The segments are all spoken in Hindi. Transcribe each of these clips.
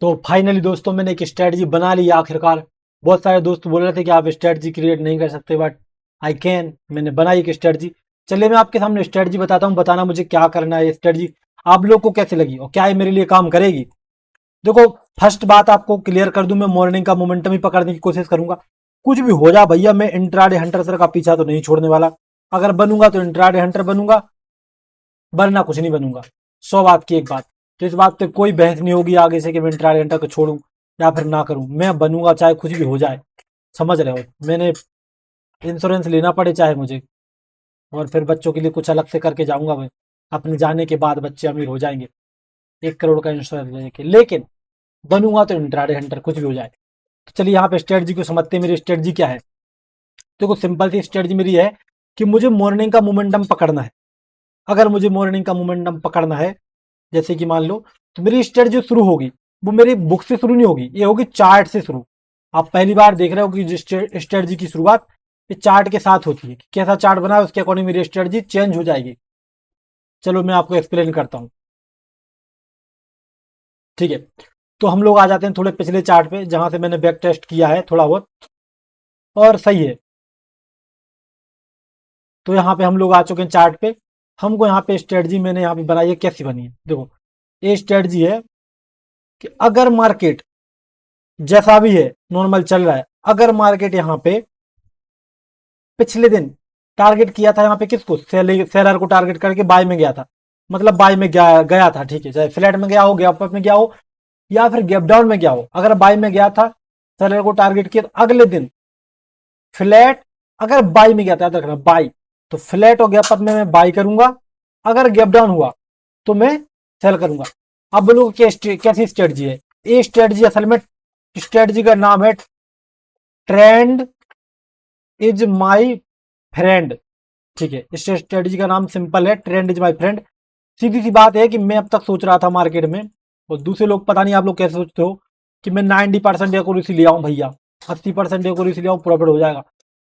तो फाइनली दोस्तों मैंने एक स्ट्रेटजी बना ली आखिरकार। बहुत सारे दोस्त बोल रहे थे कि आप स्ट्रेटजी क्रिएट नहीं कर सकते, बट आई कैन। मैंने बनाई एक स्ट्रेटजी। चलिए मैं आपके सामने स्ट्रेटजी बताता हूँ, बताना मुझे क्या करना है। ये स्ट्रेटजी आप लोग को कैसे लगी और क्या ये मेरे लिए काम करेगी। देखो, फर्स्ट बात आपको क्लियर कर दूं, मैं मॉर्निंग का मोमेंटम ही पकड़ने की कोशिश करूंगा। कुछ भी हो जा भैया, मैं इंट्राडे हंटर सर का पीछा तो नहीं छोड़ने वाला। अगर बनूंगा तो इंट्राडे हंटर बनूंगा, वरना कुछ नहीं बनूंगा। 100 बात की एक बात। तो इस बात पे कोई बहस नहीं होगी आगे से कि मैं इंट्राडे हंटर को छोड़ूं या फिर ना करूं। मैं बनूंगा चाहे कुछ भी हो जाए। समझ रहे हो, मैंने इंश्योरेंस लेना पड़े चाहे मुझे, और फिर बच्चों के लिए कुछ अलग से करके जाऊंगा मैं। अपने जाने के बाद बच्चे अमीर हो जाएंगे 1 करोड़ का इंश्योरेंस लेके, लेकिन बनूंगा तो इंट्राडे हंटर कुछ भी हो जाए। तो चलिए यहाँ पे स्ट्रेटजी को समझते हैं। मेरी स्ट्रेटजी क्या है। देखो, सिंपल सी स्ट्रेटजी मेरी है कि मुझे मॉर्निंग का मोमेंटम पकड़ना है। अगर मुझे मॉर्निंग का मोमेंटम पकड़ना है, जैसे कि मान लो, तो मेरी स्ट्रेटजी शुरू होगी, वो मेरी बुक से शुरू नहीं होगी, ये होगी चार्ट से शुरू। आप पहली बार देख रहे हो कि स्ट्रेटजी की शुरुआत ये चार्ट के साथ होती है। कैसा चार्ट बना है उसके अकॉर्डिंग मेरी स्ट्रेटजी चेंज हो जाएगी। चलो मैं आपको एक्सप्लेन करता हूँ। ठीक है, तो हम लोग आ जाते हैं थोड़े पिछले चार्ट पे, जहां से मैंने बैक टेस्ट किया है थोड़ा बहुत, और सही है। तो यहाँ पे हम लोग आ चुके हैं चार्ट पे। हमको यहाँ पे स्ट्रेटजी मैंने यहाँ पे बनाई है, कैसी बनी है देखो। ये स्ट्रेटजी है कि अगर मार्केट जैसा भी है नॉर्मल चल रहा है, अगर मार्केट यहाँ पे पिछले दिन टारगेट किया था यहाँ पे किसको, सेलर को टारगेट करके बाय में गया था, मतलब बाय में गया था, ठीक है, चाहे फ्लैट में गया हो, गैप अप में गया हो, या फिर गैप डाउन में गया हो। अगर बाय में गया था, सेलर को टारगेट किया, तो अगले दिन फ्लैट, अगर बाई में गया था, याद रखना बाई, तो फ्लैट और गैप अप में मैं बाई करूंगा। अगर गैप डाउन हुआ तो मैं सेल करूंगा। अब बोलोगे कैसी स्ट्रेटजी है। ये स्ट्रेटजी असल में, स्ट्रेटजी का नाम है ट्रेंड इज माई फ्रेंड। ठीक है, इस स्ट्रेटजी का नाम सिंपल है, ट्रेंड इज माई फ्रेंड। सीधी सी बात है कि मैं अब तक सोच रहा था मार्केट में, और दूसरे लोग पता नहीं आप लोग कैसे सोचते हो, कि मैं 90% एक्यूरेसी ले आऊं भैया, 80% एक्यूरेसी ले आऊं, प्रॉफिट हो जाएगा।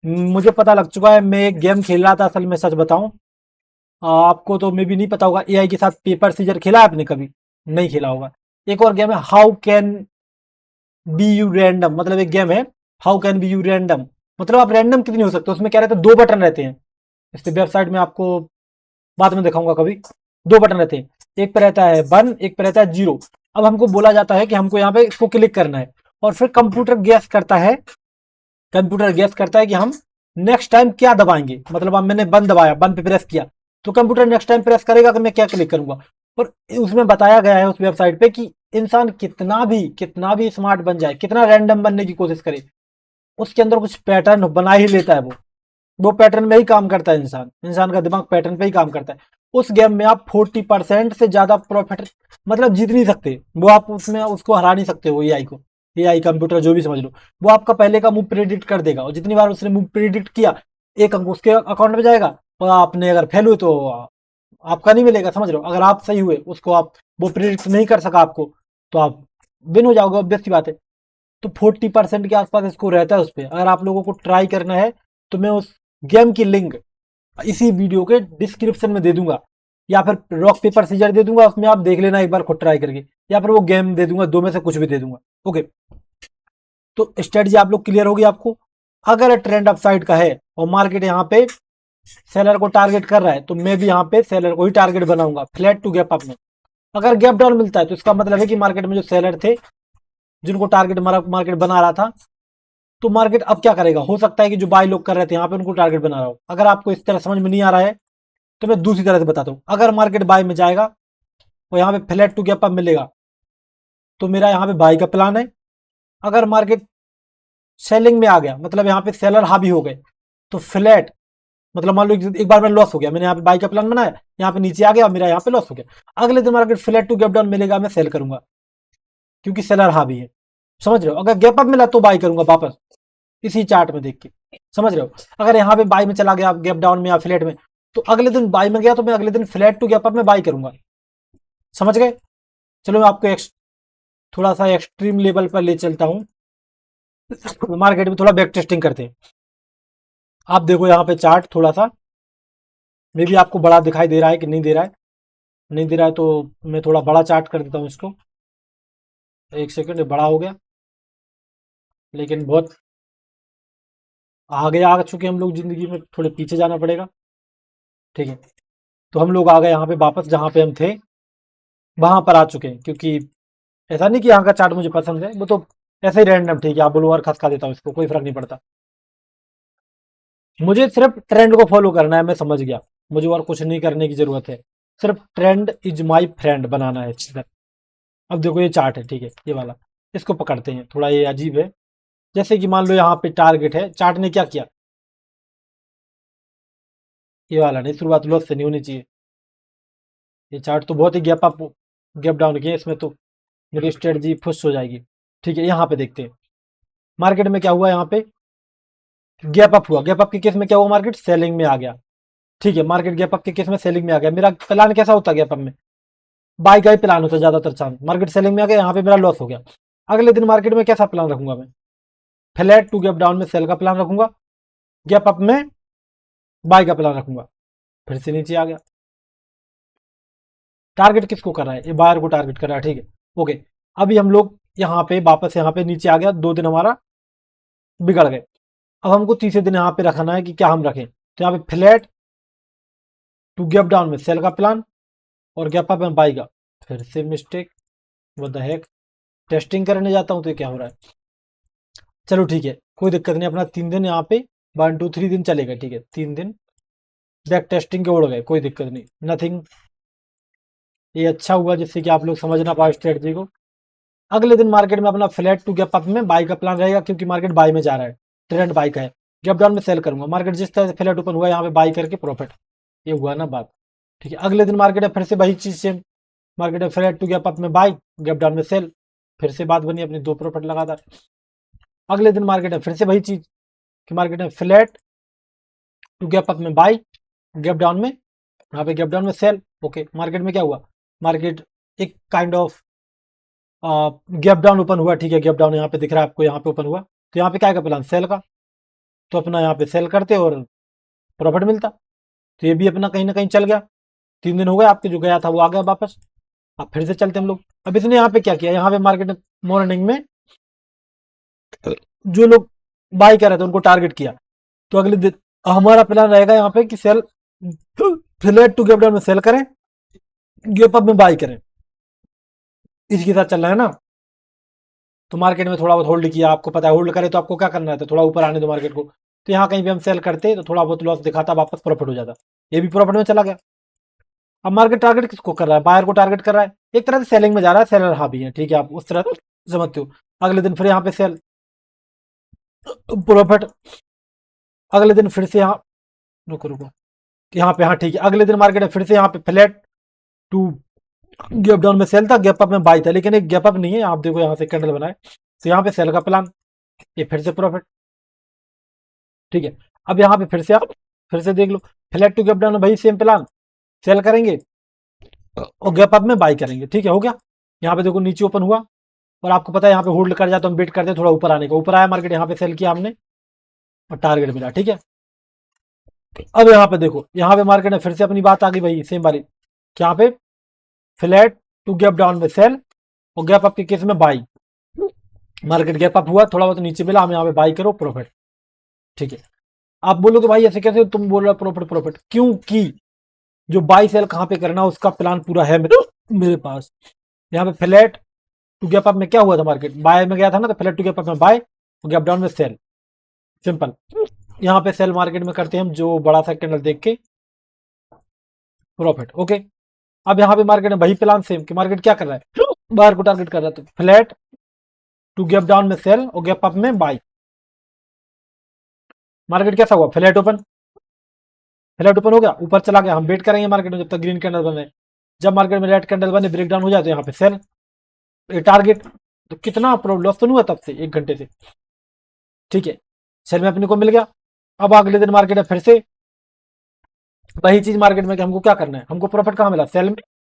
मुझे पता लग चुका है। मैं एक गेम खेल रहा था, असल में सच बताऊं, आपको तो मे भी नहीं पता होगा, एआई के साथ पेपर सीजर खेला है आपने कभी, नहीं खेला होगा। एक और गेम है, how can be you random, मतलब एक गेम है, how can be you random, मतलब आप रैंडम कितनी हो सकते हो। उसमें क्या रहता है, 2 बटन रहते हैं। इसके वेबसाइट में आपको बाद में दिखाऊंगा कभी। 2 बटन रहते हैं, एक पे रहता है 1, एक पे रहता है 0। अब हमको बोला जाता है कि हमको यहाँ पे इसको क्लिक करना है, और फिर कंप्यूटर गैस करता है, कंप्यूटर गैस करता है कि हम नेक्स्ट टाइम क्या दबाएंगे। मतलब अब मैंने बंद दबाया, बंद पे प्रेस किया, तो कंप्यूटर नेक्स्ट टाइम प्रेस करेगा कि मैं क्या क्लिक करूंगा। और उसमें बताया गया है उस वेबसाइट पे कि इंसान कितना भी स्मार्ट बन जाए, कितना रैंडम बनने की कोशिश करे, उसके अंदर कुछ पैटर्न बना ही लेता है। वो पैटर्न में ही काम करता है। इंसान का दिमाग पैटर्न पे ही काम करता है। उस गेम में आप 40% से ज्यादा प्रॉफिट मतलब जीत नहीं सकते। वो आप उसमें उसको हरा नहीं सकते हो, एआई को, एआई कंप्यूटर जो भी समझ लो। वो आपका पहले का मूव प्रिडिक्ट कर देगा, और जितनी बार उसने मूव प्रिडिक्ट किया, एक अंक उसके अकाउंट में जाएगा। और आपने अगर फेल हुए तो आपका नहीं मिलेगा। समझ रहे हो, अगर आप सही हुए, उसको आप, वो प्रिडिक्ट नहीं कर सका आपको, तो आप विन हो जाओगे, ऑब्वियस सी बात है। तो 40% के आसपास इसको रहता है उस पर। अगर आप लोगों को ट्राई करना है, तो मैं उस गेम की लिंक इसी वीडियो के डिस्क्रिप्शन में दे दूंगा, या फिर रॉक पेपर सीजर दे दूंगा, उसमें आप देख लेना एक बार खुद ट्राई करके, या फिर वो गेम दे दूंगा, दो में से कुछ भी दे दूंगा। ओके, तो स्ट्रेटजी आप लोग क्लियर होगी आपको। अगर ट्रेंड अपसाइड का है और मार्केट यहाँ पे सेलर को टारगेट कर रहा है, तो मैं भी यहाँ पे सेलर को ही टारगेट बनाऊंगा, फ्लैट टू गैप अप में। अगर गैप डाउन मिलता है, तो इसका मतलब है कि मार्केट में जो सेलर थे, जिनको टारगेट मार्केट बना रहा था, तो मार्केट अब क्या करेगा। हो सकता है कि जो बाय लोग कर रहे थे यहाँ पे, उनको टारगेट बना रहा हो। अगर आपको इस तरह समझ में नहीं आ रहा है, तो मैं दूसरी तरह से बताता हूँ। अगर मार्केट बाय में जाएगा और यहाँ पे फ्लैट टू गैप अप मिलेगा, तो मेरा यहाँ पे बाय का प्लान है। अगर मार्केट सेलिंग में आ गया, मतलब यहाँ पे सेलर हावी हो गए, तो फ्लैट, मतलब मान लो एक बार मेरा लॉस हो गया, मैंने यहाँ पे बाय का प्लान बनाया, यहाँ पे नीचे आ गया और मेरा यहाँ पे लॉस हो गया। अगले दिन market flat to gap down मिलेगा, मैं सेल करूंगा, क्योंकि सेलर हावी है। समझ रहे हो, अगर गैप अप मिला तो बाय करूंगा वापस, इसी चार्ट में देख के। समझ रहे हो, अगर यहाँ पे बाय में चला गया गैप डाउन में या फ्लैट में, तो अगले दिन बाय में गया, तो मैं अगले दिन फ्लैट टू गैप अप में बाय करूंगा। समझ गए। चलो मैं आपको थोड़ा सा एक्सट्रीम लेवल पर ले चलता हूँ। मार्केट में थोड़ा बैक टेस्टिंग करते हैं। आप देखो यहाँ पे चार्ट थोड़ा सा, मे भी आपको बड़ा दिखाई दे रहा है कि नहीं दे रहा है। नहीं दे रहा है तो मैं थोड़ा बड़ा चार्ट कर देता हूँ इसको। एक सेकंड बड़ा हो गया, लेकिन बहुत आगे आ चुके हम लोग जिंदगी में, थोड़े पीछे जाना पड़ेगा। ठीक है, तो हम लोग आ गए यहाँ पे वापस जहाँ पे हम थे वहां पर आ चुके हैं, क्योंकि ऐसा नहीं कि यहाँ का चार्ट मुझे पसंद है, वो तो ऐसे ही रैंडम, ठीक है, आप बोलो और खसका देता हूँ इसको, कोई फर्क नहीं पड़ता। मुझे सिर्फ ट्रेंड को फॉलो करना है, मैं समझ गया, मुझे और कुछ नहीं करने की जरूरत है, सिर्फ ट्रेंड इज माई फ्रेंड बनाना है इधर। अब देखो ये चार्ट है, ठीक है, ये वाला, इसको पकड़ते हैं, थोड़ा ये अजीब है। जैसे कि मान लो यहाँ पे टारगेट है, चार्ट ने क्या किया, ये वाला नहीं, शुरुआत लॉस से नहीं होनी चाहिए। ये चार्ट तो बहुत ही गैप अप गैप डाउन किया, इसमें तो मेरी स्ट्रेटजी फुस हो जाएगी। ठीक है, यहाँ पे देखते हैं मार्केट में क्या हुआ, यहाँ पे गैप अप हुआ, गैप अप के केस में क्या हुआ, मार्केट सेलिंग में आ गया। ठीक है, मार्केट गैप अप के केस में सेलिंग में आ गया। मेरा प्लान कैसा होता गैप अप में, बाई का ही प्लान होता है ज्यादातर चांस। मार्केट सेलिंग में आ गया, यहाँ पे मेरा लॉस हो गया। अगले दिन मार्केट में कैसा प्लान रखूंगा मैं, फ्लैट टू गैप डाउन में सेल का प्लान रखूंगा, गैप अप में बाई का प्लान रखूंगा। फिर से नीचे आ गया, टारगेट किसको कर रहा है, ये बायर को टारगेट कर रहा है। ठीक है, ओके, अभी हम लोग यहाँ पे वापस यहाँ पे नीचे आ गया, 2 दिन हमारा बिगड़ गए। अब हमको तीसरे दिन यहाँ पे रखना है कि क्या हम रखें, तो यहाँ पे फ्लैट टू गैप डाउन में सेल का प्लान और गैप अप में बाई का। फिर से mistake, what the heck, testing करने जाता हूँ तो ये क्या हो रहा है। चलो ठीक है, कोई दिक्कत नहीं, अपना 3 दिन यहाँ पे 1 2 3 दिन चलेगा। ठीक है, 3 दिन बैक टेस्टिंग के उड़ गए, कोई दिक्कत नहीं, नथिंग। ये अच्छा हुआ जिससे कि आप लोग समझ ना पाए स्ट्रेटजी को। अगले दिन मार्केट में अपना फ्लैट टू गैप अप में बाई का प्लान रहेगा, क्योंकि मार्केट बाई में जा रहा है, ट्रेंड बाई का है। गैप डाउन में सेल करूंगा, मार्केट जिस तरह से फ्लैट ओपन हुआ यहाँ पे बाई करके प्रॉफिट, ये हुआ ना बात। ठीक है, अगले दिन मार्केट है फिर से वही चीज सेम, मार्केट है फ्लैट टू गैप अप में बाई, गैप डाउन में सेल, फिर से बात बनी अपनी 2 प्रॉफिट लगातार। अगले दिन मार्केट है फिर से वही चीज कि मार्केट है फ्लैट टू गैप अप में बाई, गैप डाउन में, यहाँ पे गैप डाउन में सेल। ओके, मार्केट में क्या हुआ, मार्केट एक kind of gap down open हुआ। ठीक है, गैप डाउन यहाँ पे दिख रहा है आपको, यहाँ पे ओपन हुआ, तो यहाँ पे क्या का प्लान, सेल का, तो अपना यहाँ पे सेल करते और प्रॉफिट मिलता। तो ये भी अपना कहीं ना कहीं चल गया। 3 दिन हो गए आपके, जो गया था वो आ गया वापस। अब फिर से चलते हम लोग। अब इसने यहाँ पे क्या किया, यहाँ पे मार्केट मॉर्निंग में जो लोग बाई कर रहे थे उनको टारगेट किया, तो अगले दिन हमारा प्लान रहेगा यहाँ पे कि sell flat to gap down में सेल करें, गैप अप में बाई करें, इसके साथ चल रहा है ना। तो मार्केट में थोड़ा बहुत होल्ड किया, आपको पता है होल्ड करे तो आपको क्या करना है, तो थोड़ा ऊपर आने दो मार्केट को। तो यहाँ कहीं भी हम सेल करते तो थोड़ा बहुत लॉस दिखाता, वापस प्रॉफिट हो जाता, ये भी प्रॉफिट में चला गया। अब मार्केट टारगेट किसको कर रहा है, बायर को टारगेट कर रहा है, एक तरह से सेलिंग में जा रहा है, सेलर हाँ भी है, ठीक है, आप उस तरह समझते हो। अगले दिन फिर यहाँ पे सेल, प्रॉफिट। अगले दिन फिर से यहाँ, रुको रुको, यहाँ पे, हाँ ठीक है, अगले दिन मार्केट है फिर से यहाँ पे फ्लैट टू गैप डाउन में सेल था, गैप अप में बाई था, लेकिन एक गैप अप नहीं है, आप देखो यहाँ से कैंडल बनाए, तो यहाँ पे सेल का प्लान, ये फिर से प्रॉफिट। ठीक है, अब यहाँ पे फिर से आप फिर से देख लो, फ्लैट टू गैप डाउन में भाई सेम प्लान, सेल करेंगे और गैप अप में बाई करेंगे। ठीक है, हो गया। यहाँ पे देखो नीचे ओपन हुआ, और आपको पता है यहाँ पे होल्ड कर जाए तो हम वेट करते हैं थोड़ा ऊपर आने का, ऊपर आया मार्केट, यहाँ पे सेल किया हमने और टारगेट मिला। ठीक है, अब यहाँ पे देखो, यहाँ पे मार्केट में फिर से अपनी बात आ गई भाई सेम वाली, यहाँ पे फ्लैट टू गैप डाउन में सेल और गैप अप के केस में बाई। मार्केट गैप अप हुआ, थोड़ा बहुत नीचे मिला, हम यहाँ पे बाई करो, प्रॉफिट। ठीक है, आप बोलोगे भाई ऐसे कैसे, तुम बोल रहे हो प्रॉफिट प्रॉफिट, क्योंकि जो बाई सेल कहाँ पे करना उसका प्लान पूरा है मेरे पास। यहाँ पे फ्लैट टू गैप अप में क्या हुआ था, मार्केट बाय में गया था ना, तो फ्लैट टू गैप अप में बाय और गैप डाउन में सेल, सिंपल। यहाँ पे सेल मार्केट में करते हैं हम, जो बड़ा सा कैंडल देख के प्रॉफिट। ओके, अब यहाँ पे मार्केट में वही प्लान सेम कि मार्केट क्या कर रहा है, बायर को टारगेट कर रहा है, तो फ्लैट टू गैप डाउन में सेल और गैप अप में बाई। मार्केट कैसा हुआ, फ्लैट ओपन, फ्लैट ओपन हो गया, ऊपर चला गया, हम वेट करेंगे मार्केट में जब तक ग्रीन कैंडल बने। जब मार्केट में रेड कैंडल बने, ब्रेक डाउन हो जाए, तो यहाँ पे सेल, ये टारगेट। तो कितना लॉस तो नहीं हुआ तब से, 1 घंटे से। ठीक है, सेल में अपने को मिल गया। अब अगले दिन मार्केट है फिर से वही चीज मार्केट में कि हमको क्या करना है, हमको प्रॉफिट कहाँ मिला, सेल में,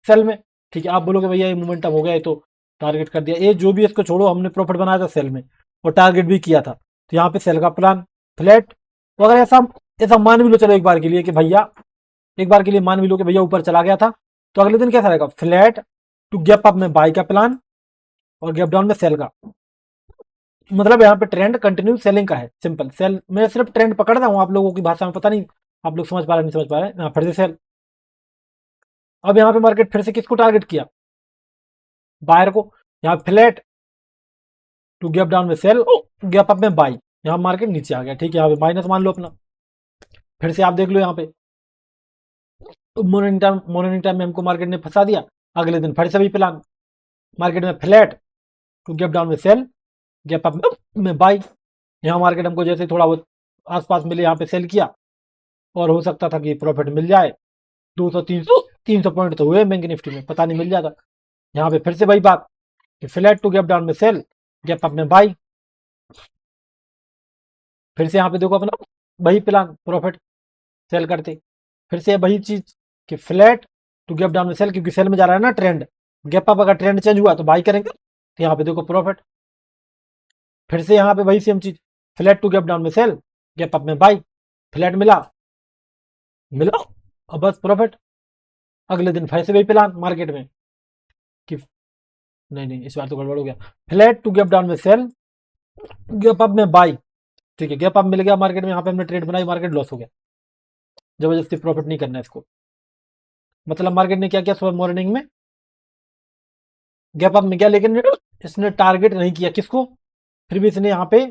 सेल में। ठीक है, आप बोलोगे भैया ये मोमेंटम हो गया, ये तो टारगेट कर दिया, ये जो भी, इसको छोड़ो, हमने प्रॉफिट बनाया था सेल में और टारगेट भी किया था, तो यहाँ पे सेल का प्लान फ्लैट। तो अगर ऐसा ऐसा मान भी लो, चलो एक बार के लिए कि भैया, एक बार के लिए मान भी लो कि भैया ऊपर चला गया था, तो अगले दिन कैसा रहेगा, फ्लैट टू गैप अप में बाई का प्लान और गैप डाउन में सेल का, मतलब यहाँ पे ट्रेंड कंटिन्यू सेलिंग का है, सिंपल सेल। मैं सिर्फ ट्रेंड पकड़ रहा हूँ, आप लोगों की भाषा में पता नहीं आप लोग समझ पा रहे नहीं समझ पा रहे, यहाँ फिर से सेल। अब यहाँ पे मार्केट फिर से किसको टारगेट किया, बायर को। यहाँ फ्लैट टू गैप डाउन में सेल, गैप अप में बाई, यहाँ मार्केट नीचे आ गया, ठीक है, यहाँ पे माइनस मान लो अपना। फिर से आप देख लो यहाँ पे मॉर्निंग टाइम में हमको मार्केट ने फंसा दिया, अगले दिन फिर से भी प्लान, मार्केट में फ्लैट टू गैप डाउन में सेल, गैप अप में बाई। यहाँ मार्केट हमको जैसे थोड़ा बहुत आसपास मिले यहाँ पे सेल किया, और हो सकता था कि प्रॉफिट मिल जाए 200 300 पॉइंट तो हुए बैंक निफ्टी में, पता नहीं मिल जाता। यहाँ पे फिर से वही बात कि फ्लैट टू गैप डाउन में सेल, गैप अप में बाई। फिर से यहाँ पे देखो अपना वही प्लान, प्रॉफिट सेल करते, फिर से वही चीज कि फ्लैट टू गैप डाउन में सेल, क्योंकि सेल में जा रहा है ना ट्रेंड, गैप अप अगर ट्रेंड चेंज हुआ तो बाई करेंगे, तो यहाँ पे देखो प्रॉफिट। फिर से यहाँ पे वही सेम चीज, फ्लैट टू गैप डाउन में सेल, गैप अप में बाई, फ्लैट मिला मिला और बस प्रॉफिट। अगले दिन फिर से वही प्लान मार्केट में कि नहीं इस बार तो गड़बड़ हो गया, फ्लैट टू गैप डाउन में सेल, गैप अप में बाई, ठीक है, गैप अप मिल गया मार्केट में, यहाँ पे हमने ट्रेड बनाई, मार्केट लॉस हो गया, जबरदस्ती प्रॉफिट नहीं करना है इसको। मतलब मार्केट ने क्या किया सुबह मॉर्निंग में, गैप अप में गया, लेकिन इसने टारगेट नहीं किया किसको, फिर भी इसने यहाँ पे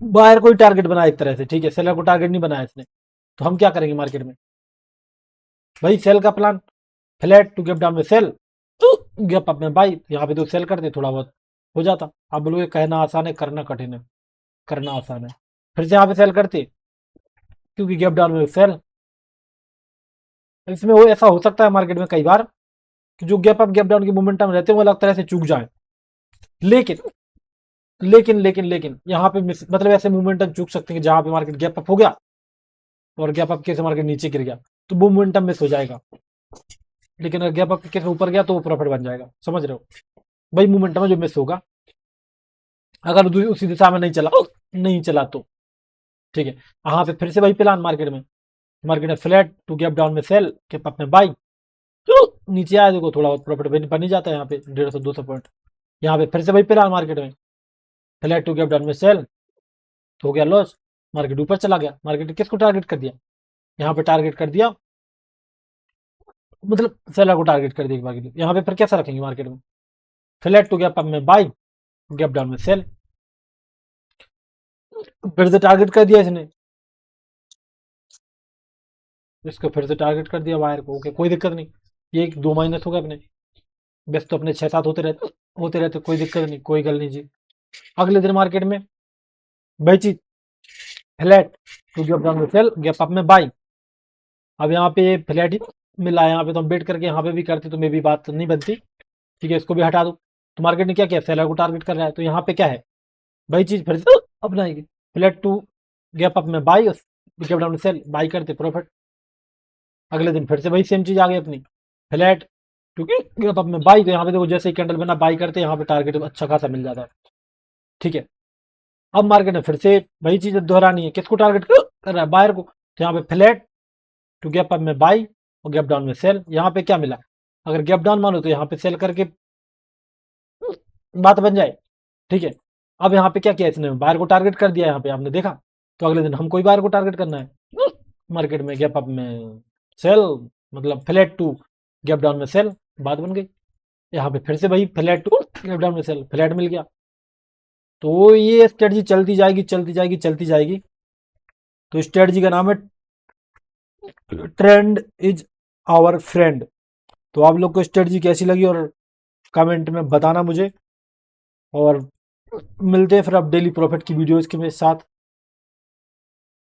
बायर को ही टारगेट बनाया एक तरह से, ठीक है, सेलर को टारगेट नहीं बनाया इसने। तो हम क्या करेंगे मार्केट में, भाई सेल का plan, flat to gap down में सेल, गैप अप में बाई, यहाँ पे तो सेल करते थोड़ा बहुत हो जाता। आप बोलोगे कहना आसान है करना कठिन है, करना आसान है। फिर से यहाँ पे सेल करते क्योंकि गैप डाउन में सेल। इसमें वो ऐसा हो सकता है मार्केट में कई बार कि जो गैप अप गैप डाउन की मोमेंटम रहते हैं वो अलग तरह से चूक जाए, लेकिन लेकिन यहाँ पे मतलब ऐसे मोमेंटम चूक सकते हैं कि जहां पे मार्केट गैप अप हो गया और गैप अप कैसे मार्केट नीचे गिर गया तो वो मोमेंटम मिस हो जाएगा, लेकिन अगर गैप अप कैसे ऊपर गया तो वो प्रॉफिट बन जाएगा, समझ रहे हो, वही मोमेंटम है जो मिस होगा अगर उसी दिशा में नहीं चला तो, ठीक है। यहाँ पे फिर से वही प्लान मार्केट में फ्लैट टू गैप डाउन में सेल, गैप अप में बाई, तो नीचे आया देखो थोड़ा बहुत प्रॉफिट बन ही जाता है यहाँ पे 150-200 पॉइंट। यहाँ पे फिर से वही प्लान मार्केट में फ्लैट टू गैप डाउन में सेल, तो हो गया लॉस, मार्केट ऊपर चला गया। मार्केट ने किसको टारगेट कर दिया, यहाँ पे टारगेट कर दिया, मतलब सेलर को टारगेट कर दिया एक बार के लिए। यहाँ पे फिर कैसा रखेंगे मार्केट में, फ्लैट टू गैप अप में बाई, गैप डाउन में सेल, फिर से टारगेट कर दिया इसने, इसको फिर से टारगेट कर दिया वायर को, ओके कोई दिक्कत नहीं, ये 2 माइनस हो गए अपने, बस तो अपने 6-7 होते रहते कोई दिक्कत नहीं, कोई गल नहीं जी। अगले दिन मार्केट में वही चीज, फ्लैट टू गैप डाउन में सेल, गैप अप में बाई। अब यहाँ पे फ्लैट ही मिला है, यहाँ पे तो हम वेट करके यहाँ पे भी करते तो मे भी बात नहीं बनती, ठीक है, इसको भी हटा दो। तो मार्केट ने क्या किया, सेलर को टारगेट कर रहा है, तो यहाँ पे क्या है, वही चीज फिर से अपनाएगी, फ्लैट टू गैप अप में बाई, गैप डाउन में सेल, बाई करते प्रॉफिट। अगले दिन फिर से वही सेम चीज आ गई अपनी, फ्लैट टू गैप अप में बाई, तो यहाँ पे देखो जैसे ही कैंडल बना बाई करते यहाँ पे टारगेट अच्छा खासा मिल जाता है, ठीक है। अब मार्केट ने फिर से वही चीज दोहरानी है, किसको टारगेट कर रहा है, बायर को, तो यहाँ पे फ्लैट टू गैप अप में बाई और गैप डाउन में सेल। यहाँ पे क्या मिला, अगर गैप डाउन मानो तो यहाँ पे सेल करके बात बन जाए, ठीक है। अब यहाँ पे क्या किया इसने, बायर को टारगेट कर दिया यहाँ पे आपने देखा, तो अगले दिन हमको ही बायर को टारगेट करना है मार्केट में, गैप अप में सेल, मतलब फ्लैट टू गैप डाउन में सेल, बात बन गई। यहाँ पे फिर से वही फ्लैट टू गैप डाउन में सेल, फ्लैट मिल गया। तो ये स्ट्रेटजी चलती जाएगी। तो स्ट्रेटजी का नाम है ट्रेंड इज आवर फ्रेंड। तो आप लोग को स्ट्रेटजी कैसी लगी और कमेंट में बताना मुझे, और मिलते हैं फिर अब डेली प्रॉफिट की वीडियोस के साथ।